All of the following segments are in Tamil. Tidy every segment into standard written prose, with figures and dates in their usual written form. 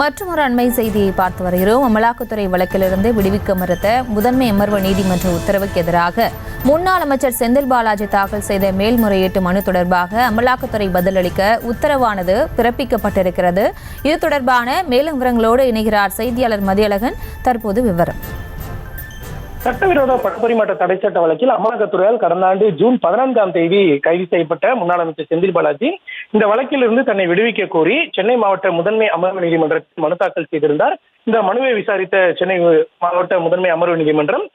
மற்றொரு அண்மை செய்தியை பார்த்து வருகிறோம். அமலாக்கத்துறை வழக்கிலிருந்து விடுவிக்க மறுத்த முதன்மை அமர்வு நீதிமன்ற உத்தரவுக்கு எதிராக முன்னாள் அமைச்சர் செந்தில் பாலாஜி தாக்கல் செய்த மேல்முறையீட்டு மனு தொடர்பாக அமலாக்கத்துறை பதிலளிக்க உத்தரவானது பிறப்பிக்கப்பட்டிருக்கிறது. இது தொடர்பான மேலும் விவரங்களோடு இணைகிறார் செய்தியாளர் மதியழகன். தற்போது விவரம். சட்டவிரோத பணப்பரிமாற்ற தடை சட்ட வழக்கில் அமலாக்கத்துறையால் கடந்த ஆண்டு ஜூன் 14ஆம் தேதி கைது செய்யப்பட்ட முன்னாள் அமைச்சர் செந்தில் பாலாஜி இந்த வழக்கில் இருந்து தன்னை விடுவிக்க கோரி சென்னை மாவட்ட முதன்மை அமர்வு நீதிமன்றத்தில் மனு தாக்கல் செய்திருந்தார். இந்த மனுவை விசாரித்த சென்னை மாவட்ட முதன்மை அமர்வு நீதிமன்றம்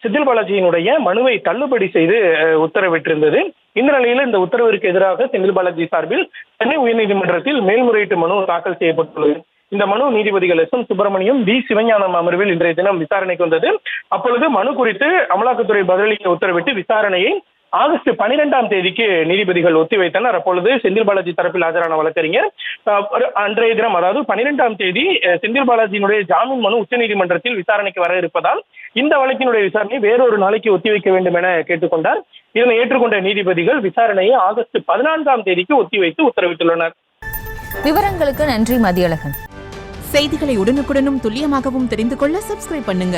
செந்தில் பாலாஜியினுடைய மனுவை தள்ளுபடி செய்து உத்தரவிட்டிருந்தது. இந்த நிலையில் இந்த உத்தரவிற்கு எதிராக செந்தில் பாலாஜி சார்பில் சென்னை உயர்நீதிமன்றத்தில் மேல்முறையீட்டு மனு தாக்கல் செய்யப்பட்டுள்ளது. இந்த மனு நீதிபதிகள் S. M. Subramaniam, V. Sivagnanam அமர்வில் இன்றைய தினம் விசாரணைக்கு வந்தது. அப்பொழுது மனு குறித்து அமலாக்கத்துறை பதிலளிக்க உத்தரவிட்டு விசாரணையை ஆகஸ்ட் 12ஆம் தேதிக்கு நீதிபதிகள் ஒத்திவைத்தனர். அப்பொழுது செந்தில் பாலாஜி தரப்பில் ஆஜரான வழக்கறிஞர் அன்றைய தினம், அதாவது 12ஆம் தேதி செந்தில் பாலாஜியினுடைய ஜாமீன் மனு உச்சநீதிமன்றத்தில் விசாரணைக்கு வர இருப்பதால் இந்த வழக்கினுடைய விசாரணை வேறொரு நாளைக்கு ஒத்திவைக்க வேண்டும் என கேட்டுக்கொண்டார். இதனை ஏற்றுக்கொண்ட நீதிபதிகள் விசாரணையை ஆகஸ்ட் 14ஆம் தேதிக்கு ஒத்திவைத்து உத்தரவிட்டுள்ளனர். விவரங்களுக்கு நன்றி மதியழகன். செய்திகளை உடனுக்குடனும் துல்லியமாகவும் தெரிந்து கொள்ள சப்ஸ்கிரைப் பண்ணுங்க.